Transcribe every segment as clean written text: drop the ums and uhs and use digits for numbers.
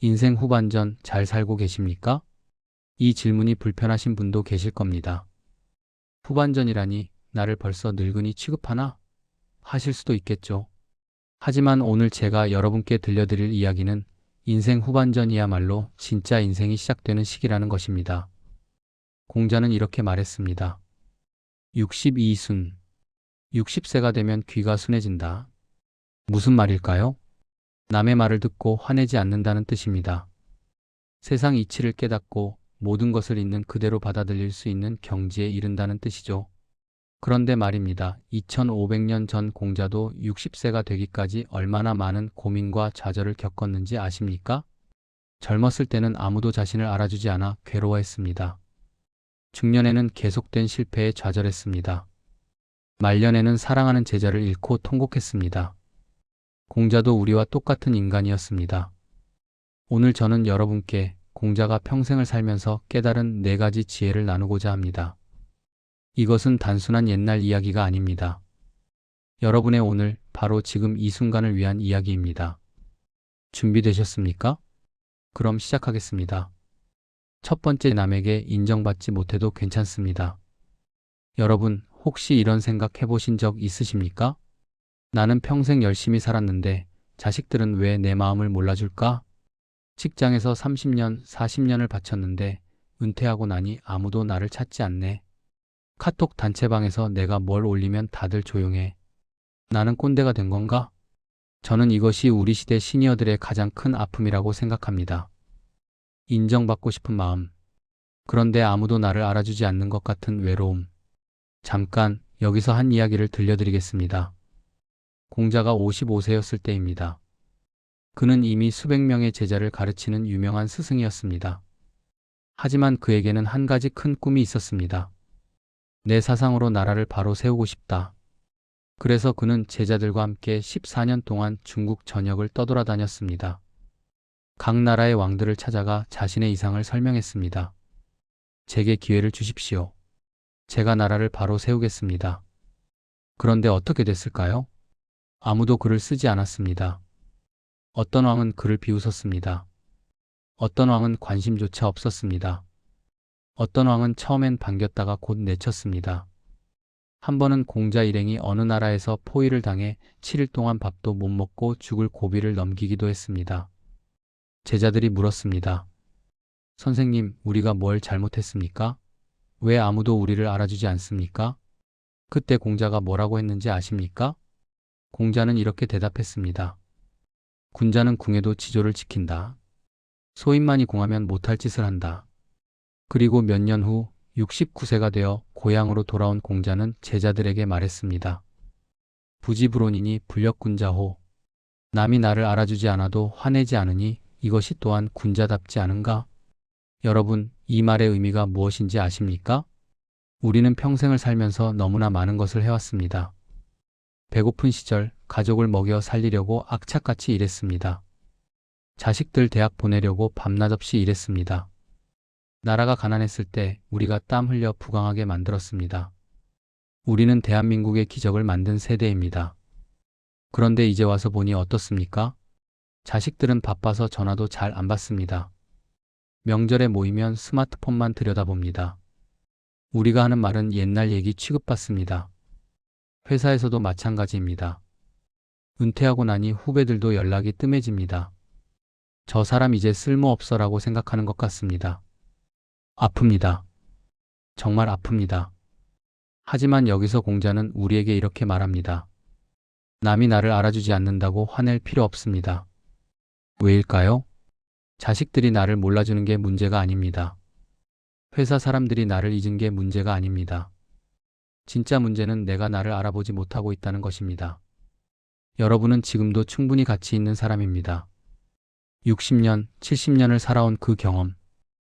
인생 후반전 잘 살고 계십니까? 이 질문이 불편하신 분도 계실 겁니다. 후반전이라니 나를 벌써 늙은이 취급하나? 하실 수도 있겠죠. 하지만 오늘 제가 여러분께 들려드릴 이야기는 인생 후반전이야말로 진짜 인생이 시작되는 시기라는 것입니다. 공자는 이렇게 말했습니다. 62순. 60세가 되면 귀가 순해진다. 무슨 말일까요? 남의 말을 듣고 화내지 않는다는 뜻입니다. 세상 이치를 깨닫고 모든 것을 있는 그대로 받아들일 수 있는 경지에 이른다는 뜻이죠. 그런데 말입니다. 2500년 전 공자도 60세가 되기까지 얼마나 많은 고민과 좌절을 겪었는지 아십니까? 젊었을 때는 아무도 자신을 알아주지 않아 괴로워했습니다. 중년에는 계속된 실패에 좌절했습니다. 말년에는 사랑하는 제자를 잃고 통곡했습니다. 공자도 우리와 똑같은 인간이었습니다. 오늘 저는 여러분께 공자가 평생을 살면서 깨달은 4가지 지혜를 나누고자 합니다. 이것은 단순한 옛날 이야기가 아닙니다. 여러분의 오늘, 바로 지금 이 순간을 위한 이야기입니다. 준비되셨습니까? 그럼 시작하겠습니다. 첫 번째, 남에게 인정받지 못해도 괜찮습니다. 여러분, 혹시 이런 생각 해보신 적 있으십니까? 나는 평생 열심히 살았는데 자식들은 왜 내 마음을 몰라줄까? 직장에서 30년, 40년을 바쳤는데 은퇴하고 나니 아무도 나를 찾지 않네. 카톡 단체방에서 내가 뭘 올리면 다들 조용해. 나는 꼰대가 된 건가? 저는 이것이 우리 시대 시니어들의 가장 큰 아픔이라고 생각합니다. 인정받고 싶은 마음. 그런데 아무도 나를 알아주지 않는 것 같은 외로움. 잠깐 여기서 한 이야기를 들려드리겠습니다. 공자가 55세였을 때입니다. 그는 이미 수백 명의 제자를 가르치는 유명한 스승이었습니다. 하지만 그에게는 한 가지 큰 꿈이 있었습니다. 내 사상으로 나라를 바로 세우고 싶다. 그래서 그는 제자들과 함께 14년 동안 중국 전역을 떠돌아다녔습니다. 각 나라의 왕들을 찾아가 자신의 이상을 설명했습니다. 제게 기회를 주십시오. 제가 나라를 바로 세우겠습니다. 그런데 어떻게 됐을까요? 아무도 글을 쓰지 않았습니다. 어떤 왕은 글을 비웃었습니다. 어떤 왕은 관심조차 없었습니다. 어떤 왕은 처음엔 반겼다가 곧 내쳤습니다. 한 번은 공자 일행이 어느 나라에서 포위를 당해 7일 동안 밥도 못 먹고 죽을 고비를 넘기기도 했습니다. 제자들이 물었습니다. 선생님, 우리가 뭘 잘못했습니까? 왜 아무도 우리를 알아주지 않습니까? 그때 공자가 뭐라고 했는지 아십니까? 공자는 이렇게 대답했습니다. 군자는 궁에도 지조를 지킨다. 소인만이 궁하면 못할 짓을 한다. 그리고 몇 년 후 69세가 되어 고향으로 돌아온 공자는 제자들에게 말했습니다. 부지불온이니 불력군자호. 남이 나를 알아주지 않아도 화내지 않으니 이것이 또한 군자답지 않은가? 여러분, 이 말의 의미가 무엇인지 아십니까? 우리는 평생을 살면서 너무나 많은 것을 해왔습니다. 배고픈 시절 가족을 먹여 살리려고 악착같이 일했습니다. 자식들 대학 보내려고 밤낮 없이 일했습니다. 나라가 가난했을 때 우리가 땀 흘려 부강하게 만들었습니다. 우리는 대한민국의 기적을 만든 세대입니다. 그런데 이제 와서 보니 어떻습니까? 자식들은 바빠서 전화도 잘 안 받습니다. 명절에 모이면 스마트폰만 들여다봅니다. 우리가 하는 말은 옛날 얘기 취급받습니다. 회사에서도 마찬가지입니다. 은퇴하고 나니 후배들도 연락이 뜸해집니다. 저 사람 이제 쓸모없어라고 생각하는 것 같습니다. 아픕니다. 정말 아픕니다. 하지만 여기서 공자는 우리에게 이렇게 말합니다. 남이 나를 알아주지 않는다고 화낼 필요 없습니다. 왜일까요? 자식들이 나를 몰라주는 게 문제가 아닙니다. 회사 사람들이 나를 잊은 게 문제가 아닙니다. 진짜 문제는 내가 나를 알아보지 못하고 있다는 것입니다. 여러분은 지금도 충분히 가치 있는 사람입니다. 60년, 70년을 살아온 그 경험,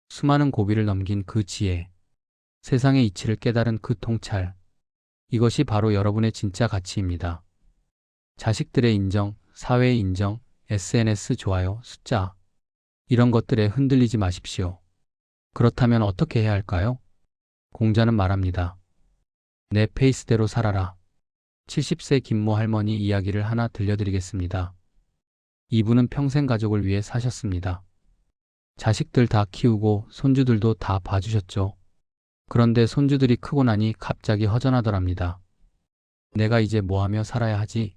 수많은 고비를 넘긴 그 지혜, 세상의 이치를 깨달은 그 통찰, 이것이 바로 여러분의 진짜 가치입니다. 자식들의 인정, 사회의 인정, SNS 좋아요, 숫자, 이런 것들에 흔들리지 마십시오. 그렇다면 어떻게 해야 할까요? 공자는 말합니다. 내 페이스대로 살아라. 70세 김모 할머니 이야기를 하나 들려드리겠습니다. 이분은 평생 가족을 위해 사셨습니다. 자식들 다 키우고 손주들도 다 봐주셨죠. 그런데 손주들이 크고 나니 갑자기 허전하더랍니다. 내가 이제 뭐 하며 살아야 하지?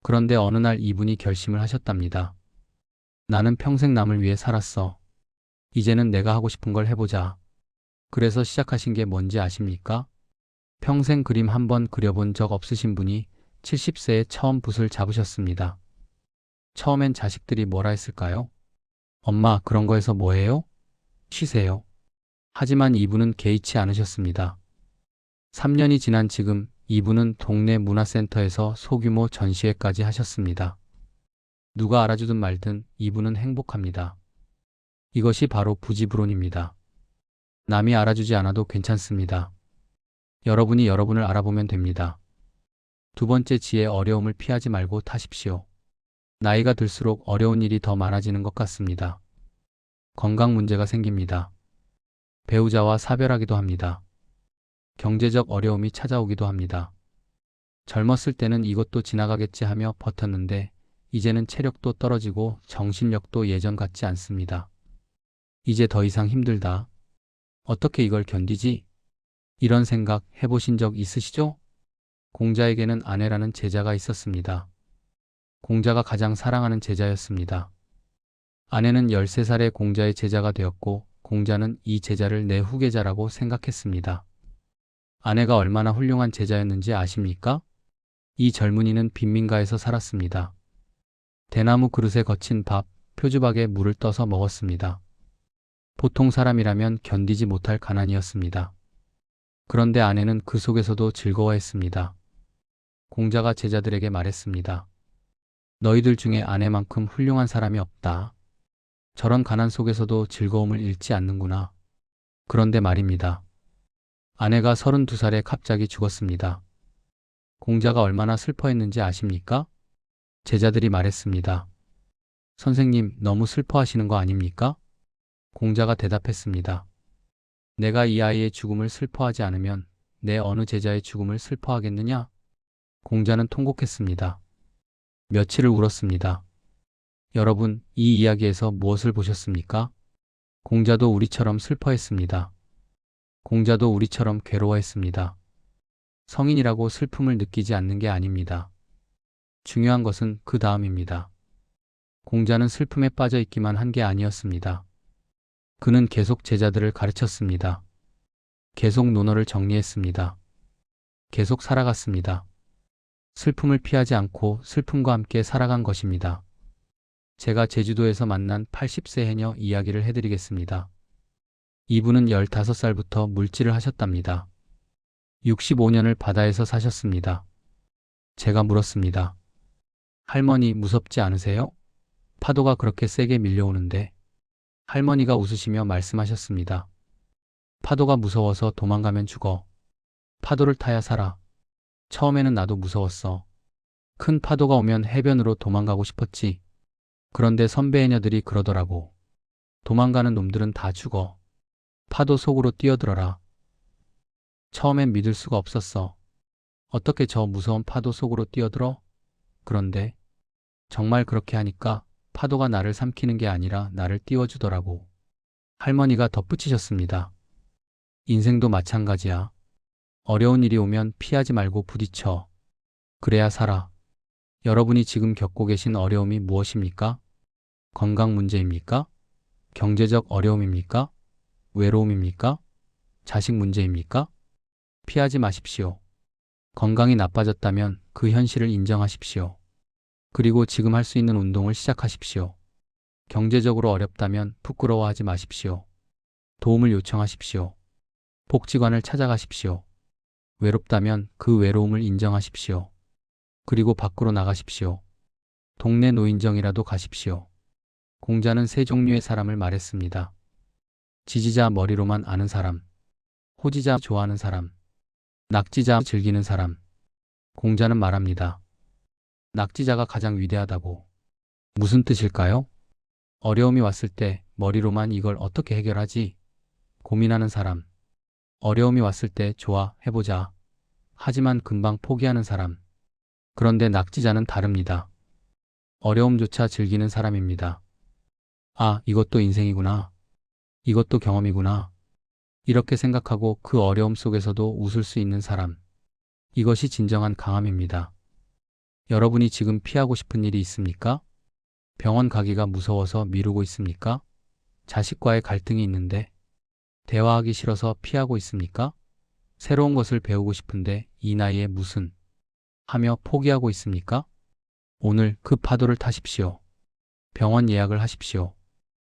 그런데 어느 날 이분이 결심을 하셨답니다. 나는 평생 남을 위해 살았어. 이제는 내가 하고 싶은 걸 해보자. 그래서 시작하신 게 뭔지 아십니까? 평생 그림 한 번 그려본 적 없으신 분이 70세에 처음 붓을 잡으셨습니다. 처음엔 자식들이 뭐라 했을까요? 엄마, 그런 거에서 뭐해요? 쉬세요. 하지만 이분은 개의치 않으셨습니다. 3년이 지난 지금 이분은 동네 문화센터에서 소규모 전시회까지 하셨습니다. 누가 알아주든 말든 이분은 행복합니다. 이것이 바로 부지불온입니다. 남이 알아주지 않아도 괜찮습니다. 여러분이 여러분을 알아보면 됩니다. 두 번째 지혜, 어려움을 피하지 말고 타십시오. 나이가 들수록 어려운 일이 더 많아지는 것 같습니다. 건강 문제가 생깁니다. 배우자와 사별하기도 합니다. 경제적 어려움이 찾아오기도 합니다. 젊었을 때는 이것도 지나가겠지 하며 버텼는데 이제는 체력도 떨어지고 정신력도 예전 같지 않습니다. 이제 더 이상 힘들다. 어떻게 이걸 견디지? 이런 생각 해보신 적 있으시죠? 공자에게는 아내라는 제자가 있었습니다. 공자가 가장 사랑하는 제자였습니다. 아내는 13살에 공자의 제자가 되었고 공자는 이 제자를 내 후계자라고 생각했습니다. 아내가 얼마나 훌륭한 제자였는지 아십니까? 이 젊은이는 빈민가에서 살았습니다. 대나무 그릇에 거친 밥, 표주박에 물을 떠서 먹었습니다. 보통 사람이라면 견디지 못할 가난이었습니다. 그런데 아내는 그 속에서도 즐거워했습니다. 공자가 제자들에게 말했습니다. 너희들 중에 아내만큼 훌륭한 사람이 없다. 저런 가난 속에서도 즐거움을 잃지 않는구나. 그런데 말입니다. 아내가 32살에 갑자기 죽었습니다. 공자가 얼마나 슬퍼했는지 아십니까? 제자들이 말했습니다. 선생님, 너무 슬퍼하시는 거 아닙니까? 공자가 대답했습니다. 내가 이 아이의 죽음을 슬퍼하지 않으면 내 어느 제자의 죽음을 슬퍼하겠느냐? 공자는 통곡했습니다. 며칠을 울었습니다. 여러분, 이 이야기에서 무엇을 보셨습니까? 공자도 우리처럼 슬퍼했습니다. 공자도 우리처럼 괴로워했습니다. 성인이라고 슬픔을 느끼지 않는 게 아닙니다. 중요한 것은 그 다음입니다. 공자는 슬픔에 빠져 있기만 한 게 아니었습니다. 그는 계속 제자들을 가르쳤습니다. 계속 논어를 정리했습니다. 계속 살아갔습니다. 슬픔을 피하지 않고 슬픔과 함께 살아간 것입니다. 제가 제주도에서 만난 80세 해녀 이야기를 해드리겠습니다. 이분은 15살부터 물질을 하셨답니다. 65년을 바다에서 사셨습니다. 제가 물었습니다. 할머니, 무섭지 않으세요? 파도가 그렇게 세게 밀려오는데. 할머니가 웃으시며 말씀하셨습니다. 파도가 무서워서 도망가면 죽어. 파도를 타야 살아. 처음에는 나도 무서웠어. 큰 파도가 오면 해변으로 도망가고 싶었지. 그런데 선배 해녀들이 그러더라고. 도망가는 놈들은 다 죽어. 파도 속으로 뛰어들어라. 처음엔 믿을 수가 없었어. 어떻게 저 무서운 파도 속으로 뛰어들어? 그런데 정말 그렇게 하니까 파도가 나를 삼키는 게 아니라 나를 띄워주더라고. 할머니가 덧붙이셨습니다. 인생도 마찬가지야. 어려운 일이 오면 피하지 말고 부딪혀. 그래야 살아. 여러분이 지금 겪고 계신 어려움이 무엇입니까? 건강 문제입니까? 경제적 어려움입니까? 외로움입니까? 자식 문제입니까? 피하지 마십시오. 건강이 나빠졌다면 그 현실을 인정하십시오. 그리고 지금 할 수 있는 운동을 시작하십시오. 경제적으로 어렵다면 부끄러워하지 마십시오. 도움을 요청하십시오. 복지관을 찾아가십시오. 외롭다면 그 외로움을 인정하십시오. 그리고 밖으로 나가십시오. 동네 노인정이라도 가십시오. 공자는 세 종류의 사람을 말했습니다. 지지자, 머리로만 아는 사람. 호지자, 좋아하는 사람. 낙지자, 즐기는 사람. 공자는 말합니다. 낙지자가 가장 위대하다고. 무슨 뜻일까요? 어려움이 왔을 때 머리로만 이걸 어떻게 해결하지? 고민하는 사람. 어려움이 왔을 때 좋아, 해보자. 하지만 금방 포기하는 사람. 그런데 낙지자는 다릅니다. 어려움조차 즐기는 사람입니다. 아, 이것도 인생이구나. 이것도 경험이구나. 이렇게 생각하고 그 어려움 속에서도 웃을 수 있는 사람. 이것이 진정한 강함입니다. 여러분이 지금 피하고 싶은 일이 있습니까? 병원 가기가 무서워서 미루고 있습니까? 자식과의 갈등이 있는데 대화하기 싫어서 피하고 있습니까? 새로운 것을 배우고 싶은데 이 나이에 무슨 하며 포기하고 있습니까? 오늘 그 파도를 타십시오. 병원 예약을 하십시오.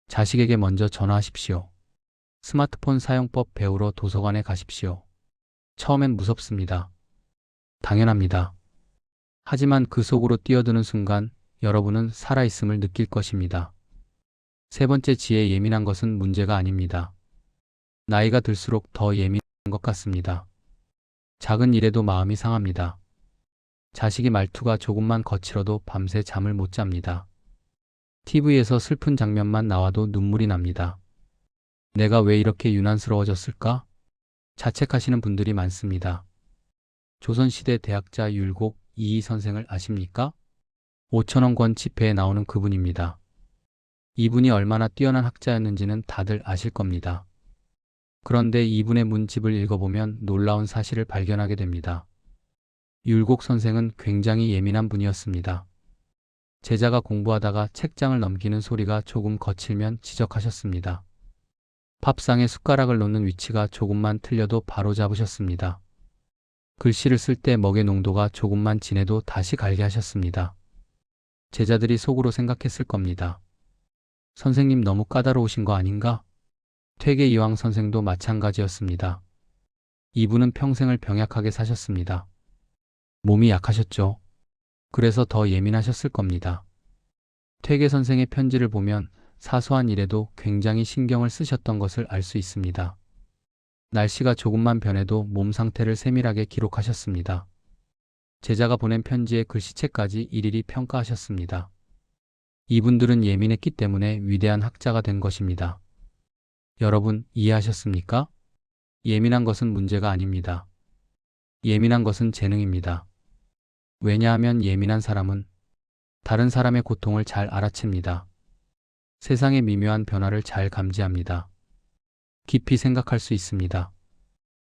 자식에게 먼저 전화하십시오. 스마트폰 사용법 배우러 도서관에 가십시오. 처음엔 무섭습니다. 당연합니다. 하지만 그 속으로 뛰어드는 순간 여러분은 살아있음을 느낄 것입니다. 세 번째 지혜, 예민한 것은 문제가 아닙니다. 나이가 들수록 더 예민한 것 같습니다. 작은 일에도 마음이 상합니다. 자식이 말투가 조금만 거칠어도 밤새 잠을 못 잡니다. TV에서 슬픈 장면만 나와도 눈물이 납니다. 내가 왜 이렇게 유난스러워졌을까? 자책하시는 분들이 많습니다. 조선시대 대학자 율곡 이이 선생을 아십니까? 5,000원권 지폐에 나오는 그분입니다. 이분이 얼마나 뛰어난 학자였는지는 다들 아실 겁니다. 그런데 이분의 문집을 읽어보면 놀라운 사실을 발견하게 됩니다. 율곡 선생은 굉장히 예민한 분이었습니다. 제자가 공부하다가 책장을 넘기는 소리가 조금 거칠면 지적하셨습니다. 밥상에 숟가락을 놓는 위치가 조금만 틀려도 바로 잡으셨습니다. 글씨를 쓸 때 먹의 농도가 조금만 진해도 다시 갈게 하셨습니다. 제자들이 속으로 생각했을 겁니다. 선생님 너무 까다로우신 거 아닌가? 퇴계 이황 선생도 마찬가지였습니다. 이분은 평생을 병약하게 사셨습니다. 몸이 약하셨죠. 그래서 더 예민하셨을 겁니다. 퇴계 선생의 편지를 보면 사소한 일에도 굉장히 신경을 쓰셨던 것을 알 수 있습니다. 날씨가 조금만 변해도 몸 상태를 세밀하게 기록하셨습니다. 제자가 보낸 편지의 글씨체까지 일일이 평가하셨습니다. 이분들은 예민했기 때문에 위대한 학자가 된 것입니다. 여러분 이해하셨습니까? 예민한 것은 문제가 아닙니다. 예민한 것은 재능입니다. 왜냐하면 예민한 사람은 다른 사람의 고통을 잘 알아챕니다. 세상의 미묘한 변화를 잘 감지합니다. 깊이 생각할 수 있습니다.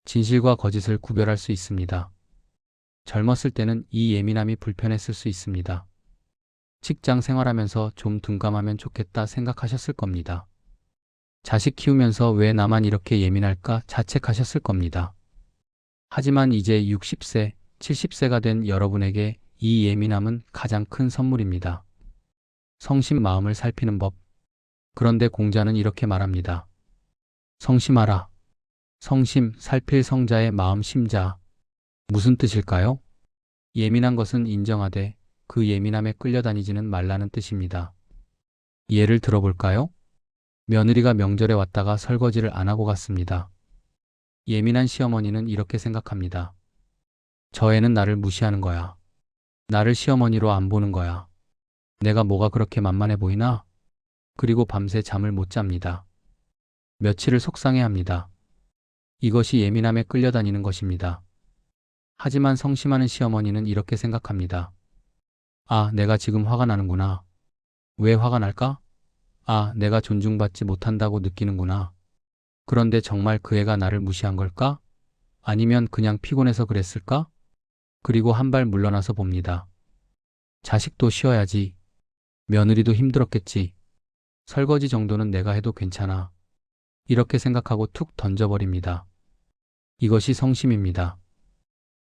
진실과 거짓을 구별할 수 있습니다. 젊었을 때는 이 예민함이 불편했을 수 있습니다. 직장 생활하면서 좀 둔감하면 좋겠다 생각하셨을 겁니다. 자식 키우면서 왜 나만 이렇게 예민할까 자책하셨을 겁니다. 하지만 이제 60세, 70세가 된 여러분에게 이 예민함은 가장 큰 선물입니다. 성심 마음을 살피는 법. 그런데 공자는 이렇게 말합니다. 성심하라. 성심, 살필 성자의 마음 심자. 무슨 뜻일까요? 예민한 것은 인정하되 그 예민함에 끌려다니지는 말라는 뜻입니다. 예를 들어볼까요? 며느리가 명절에 왔다가 설거지를 안 하고 갔습니다. 예민한 시어머니는 이렇게 생각합니다. 저 애는 나를 무시하는 거야. 나를 시어머니로 안 보는 거야. 내가 뭐가 그렇게 만만해 보이나? 그리고 밤새 잠을 못 잡니다. 며칠을 속상해합니다. 이것이 예민함에 끌려다니는 것입니다. 하지만 성심하는 시어머니는 이렇게 생각합니다. 아, 내가 지금 화가 나는구나. 왜 화가 날까? 아, 내가 존중받지 못한다고 느끼는구나. 그런데 정말 그 애가 나를 무시한 걸까? 아니면 그냥 피곤해서 그랬을까? 그리고 한 발 물러나서 봅니다. 자식도 쉬어야지. 며느리도 힘들었겠지. 설거지 정도는 내가 해도 괜찮아. 이렇게 생각하고 툭 던져버립니다. 이것이 성심입니다.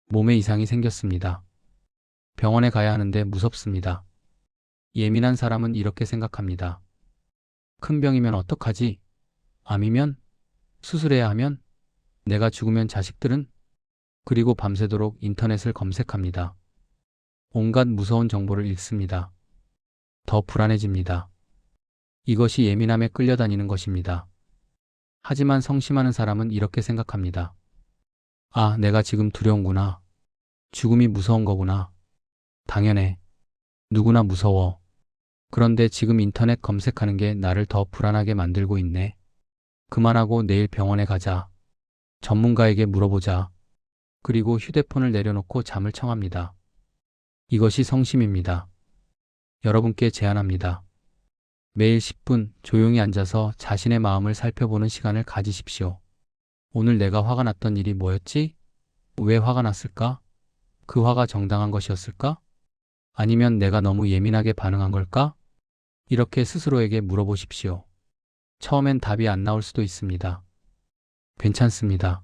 몸에 이상이 생겼습니다. 병원에 가야 하는데 무섭습니다. 예민한 사람은 이렇게 생각합니다. 큰 병이면 어떡하지? 암이면? 수술해야 하면? 내가 죽으면 자식들은? 그리고 밤새도록 인터넷을 검색합니다. 온갖 무서운 정보를 읽습니다. 더 불안해집니다. 이것이 예민함에 끌려다니는 것입니다. 하지만 성심하는 사람은 이렇게 생각합니다. 아, 내가 지금 두려운구나. 죽음이 무서운 거구나. 당연해. 누구나 무서워. 그런데 지금 인터넷 검색하는 게 나를 더 불안하게 만들고 있네. 그만하고 내일 병원에 가자. 전문가에게 물어보자. 그리고 휴대폰을 내려놓고 잠을 청합니다. 이것이 성심입니다. 여러분께 제안합니다. 매일 10분 조용히 앉아서 자신의 마음을 살펴보는 시간을 가지십시오. 오늘 내가 화가 났던 일이 뭐였지? 왜 화가 났을까? 그 화가 정당한 것이었을까? 아니면 내가 너무 예민하게 반응한 걸까? 이렇게 스스로에게 물어보십시오. 처음엔 답이 안 나올 수도 있습니다. 괜찮습니다.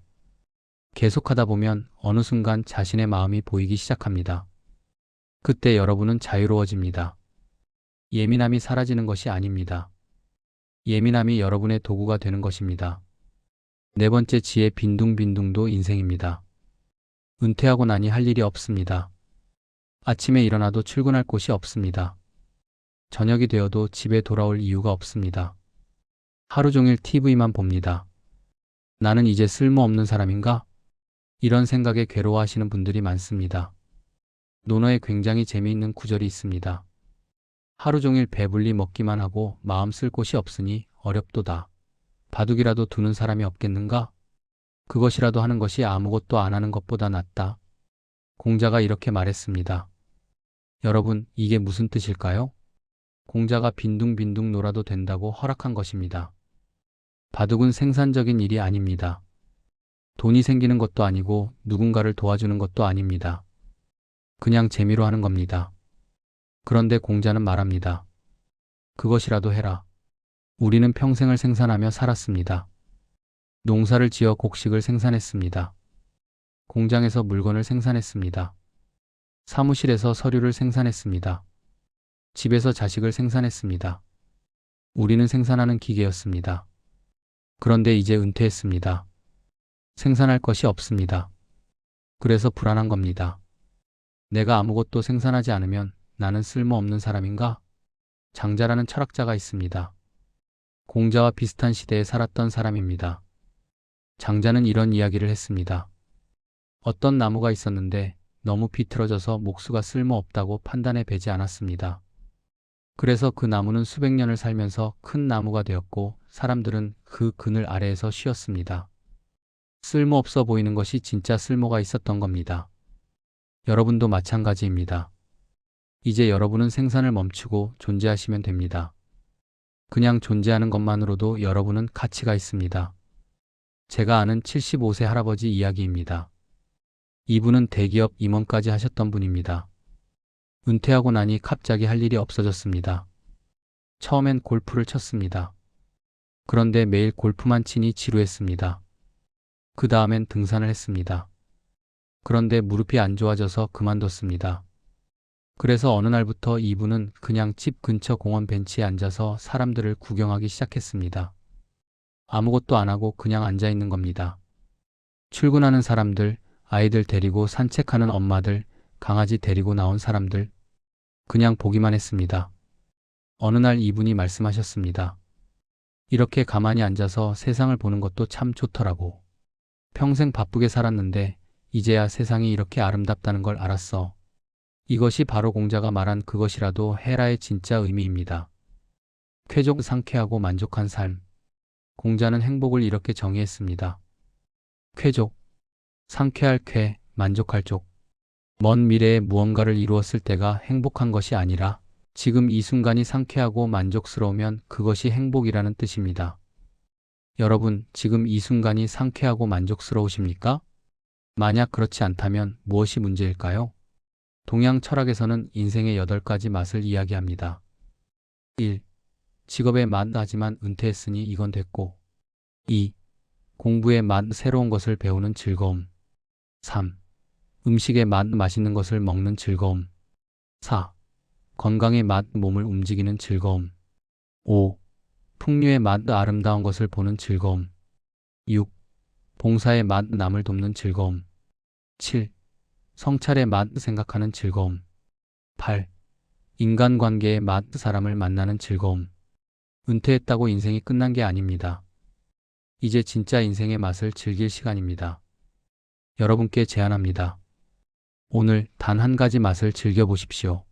계속하다 보면 어느 순간 자신의 마음이 보이기 시작합니다. 그때 여러분은 자유로워집니다. 예민함이 사라지는 것이 아닙니다. 예민함이 여러분의 도구가 되는 것입니다. 네 번째 지혜 빈둥빈둥도 인생입니다. 은퇴하고 나니 할 일이 없습니다. 아침에 일어나도 출근할 곳이 없습니다. 저녁이 되어도 집에 돌아올 이유가 없습니다. 하루 종일 TV만 봅니다. 나는 이제 쓸모없는 사람인가? 이런 생각에 괴로워하시는 분들이 많습니다. 논어에 굉장히 재미있는 구절이 있습니다. 하루 종일 배불리 먹기만 하고 마음 쓸 곳이 없으니 어렵도다. 바둑이라도 두는 사람이 없겠는가? 그것이라도 하는 것이 아무것도 안 하는 것보다 낫다. 공자가 이렇게 말했습니다. 여러분, 이게 무슨 뜻일까요? 공자가 빈둥빈둥 놀아도 된다고 허락한 것입니다. 바둑은 생산적인 일이 아닙니다. 돈이 생기는 것도 아니고 누군가를 도와주는 것도 아닙니다. 그냥 재미로 하는 겁니다. 그런데 공자는 말합니다. 그것이라도 해라. 우리는 평생을 생산하며 살았습니다. 농사를 지어 곡식을 생산했습니다. 공장에서 물건을 생산했습니다. 사무실에서 서류를 생산했습니다. 집에서 자식을 생산했습니다. 우리는 생산하는 기계였습니다. 그런데 이제 은퇴했습니다. 생산할 것이 없습니다. 그래서 불안한 겁니다. 내가 아무것도 생산하지 않으면 나는 쓸모없는 사람인가? 장자라는 철학자가 있습니다. 공자와 비슷한 시대에 살았던 사람입니다. 장자는 이런 이야기를 했습니다. 어떤 나무가 있었는데 너무 비틀어져서 목수가 쓸모없다고 판단해 베지 않았습니다. 그래서 그 나무는 수백 년을 살면서 큰 나무가 되었고 사람들은 그 그늘 아래에서 쉬었습니다. 쓸모없어 보이는 것이 진짜 쓸모가 있었던 겁니다. 여러분도 마찬가지입니다. 이제 여러분은 생산을 멈추고 존재하시면 됩니다. 그냥 존재하는 것만으로도 여러분은 가치가 있습니다. 제가 아는 75세 할아버지 이야기입니다. 이분은 대기업 임원까지 하셨던 분입니다. 은퇴하고 나니 갑자기 할 일이 없어졌습니다. 처음엔 골프를 쳤습니다. 그런데 매일 골프만 치니 지루했습니다. 그 다음엔 등산을 했습니다. 그런데 무릎이 안 좋아져서 그만뒀습니다. 그래서 어느 날부터 이분은 그냥 집 근처 공원 벤치에 앉아서 사람들을 구경하기 시작했습니다. 아무것도 안 하고 그냥 앉아 있는 겁니다. 출근하는 사람들, 아이들 데리고 산책하는 엄마들, 강아지 데리고 나온 사람들, 그냥 보기만 했습니다. 어느 날 이분이 말씀하셨습니다. 이렇게 가만히 앉아서 세상을 보는 것도 참 좋더라고. 평생 바쁘게 살았는데 이제야 세상이 이렇게 아름답다는 걸 알았어. 이것이 바로 공자가 말한 그것이라도 해라의 진짜 의미입니다. 쾌족 상쾌하고 만족한 삶. 공자는 행복을 이렇게 정의했습니다. 쾌족, 상쾌할 쾌, 만족할 족. 먼 미래에 무언가를 이루었을 때가 행복한 것이 아니라 지금 이 순간이 상쾌하고 만족스러우면 그것이 행복이라는 뜻입니다. 여러분, 지금 이 순간이 상쾌하고 만족스러우십니까? 만약 그렇지 않다면 무엇이 문제일까요? 동양 철학에서는 인생의 8가지 맛을 이야기합니다. 1. 직업의 맛 하지만 은퇴했으니 이건 됐고. 2. 공부의 맛 새로운 것을 배우는 즐거움. 3. 음식의 맛 맛있는 것을 먹는 즐거움. 4. 건강의 맛 몸을 움직이는 즐거움. 5. 풍류의 맛 아름다운 것을 보는 즐거움. 6. 봉사의 맛 남을 돕는 즐거움. 7. 성찰의 맛 생각하는 즐거움. 8. 인간관계의 맛 사람을 만나는 즐거움. 은퇴했다고 인생이 끝난 게 아닙니다. 이제 진짜 인생의 맛을 즐길 시간입니다. 여러분께 제안합니다. 오늘 단 한 가지 맛을 즐겨보십시오.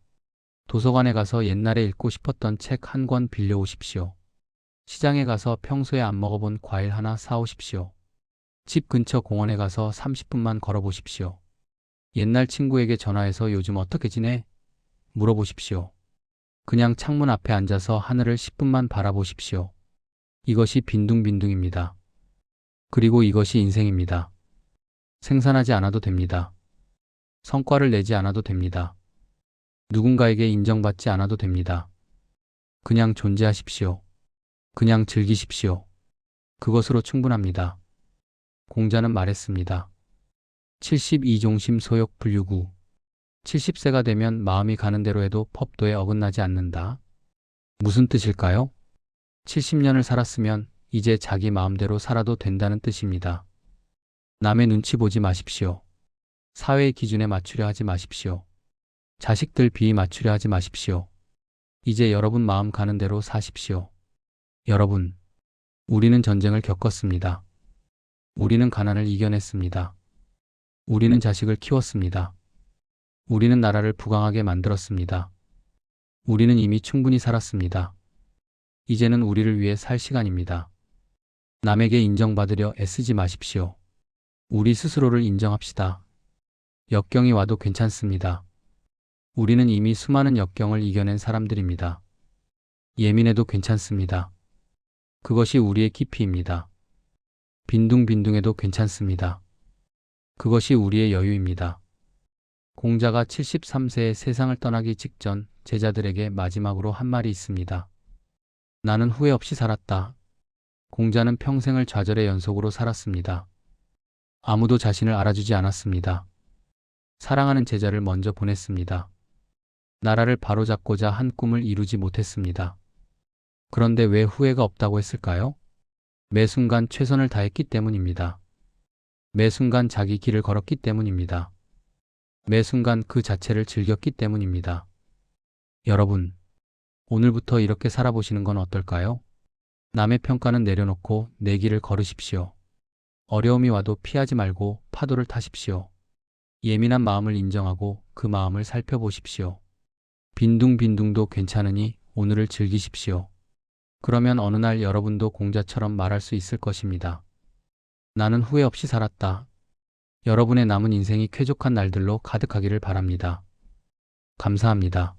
도서관에 가서 옛날에 읽고 싶었던 책 한 권 빌려오십시오. 시장에 가서 평소에 안 먹어본 과일 하나 사오십시오. 집 근처 공원에 가서 30분만 걸어보십시오. 옛날 친구에게 전화해서 요즘 어떻게 지내? 물어보십시오. 그냥 창문 앞에 앉아서 하늘을 10분만 바라보십시오. 이것이 빈둥빈둥입니다. 그리고 이것이 인생입니다. 생산하지 않아도 됩니다. 성과를 내지 않아도 됩니다. 누군가에게 인정받지 않아도 됩니다. 그냥 존재하십시오. 그냥 즐기십시오. 그것으로 충분합니다. 공자는 말했습니다. 72종심 소욕 불유구. 70세가 되면 마음이 가는 대로 해도 법도에 어긋나지 않는다. 무슨 뜻일까요? 70년을 살았으면 이제 자기 마음대로 살아도 된다는 뜻입니다. 남의 눈치 보지 마십시오. 사회의 기준에 맞추려 하지 마십시오. 자식들 비위 맞추려 하지 마십시오. 이제 여러분 마음 가는 대로 사십시오. 여러분, 우리는 전쟁을 겪었습니다. 우리는 가난을 이겨냈습니다. 우리는 자식을 키웠습니다. 우리는 나라를 부강하게 만들었습니다. 우리는 이미 충분히 살았습니다. 이제는 우리를 위해 살 시간입니다. 남에게 인정받으려 애쓰지 마십시오. 우리 스스로를 인정합시다. 역경이 와도 괜찮습니다. 우리는 이미 수많은 역경을 이겨낸 사람들입니다. 예민해도 괜찮습니다. 그것이 우리의 깊이입니다. 빈둥빈둥해도 괜찮습니다. 그것이 우리의 여유입니다. 공자가 73세에 세상을 떠나기 직전 제자들에게 마지막으로 한 말이 있습니다. 나는 후회 없이 살았다. 공자는 평생을 좌절의 연속으로 살았습니다. 아무도 자신을 알아주지 않았습니다. 사랑하는 제자를 먼저 보냈습니다. 나라를 바로잡고자 한 꿈을 이루지 못했습니다. 그런데 왜 후회가 없다고 했을까요? 매 순간 최선을 다했기 때문입니다. 매 순간 자기 길을 걸었기 때문입니다. 매 순간 그 자체를 즐겼기 때문입니다. 여러분, 오늘부터 이렇게 살아보시는 건 어떨까요? 남의 평가는 내려놓고 내 길을 걸으십시오. 어려움이 와도 피하지 말고 파도를 타십시오. 예민한 마음을 인정하고 그 마음을 살펴보십시오. 빈둥빈둥도 괜찮으니 오늘을 즐기십시오. 그러면 어느 날 여러분도 공자처럼 말할 수 있을 것입니다. 나는 후회 없이 살았다. 여러분의 남은 인생이 쾌족한 날들로 가득하기를 바랍니다. 감사합니다.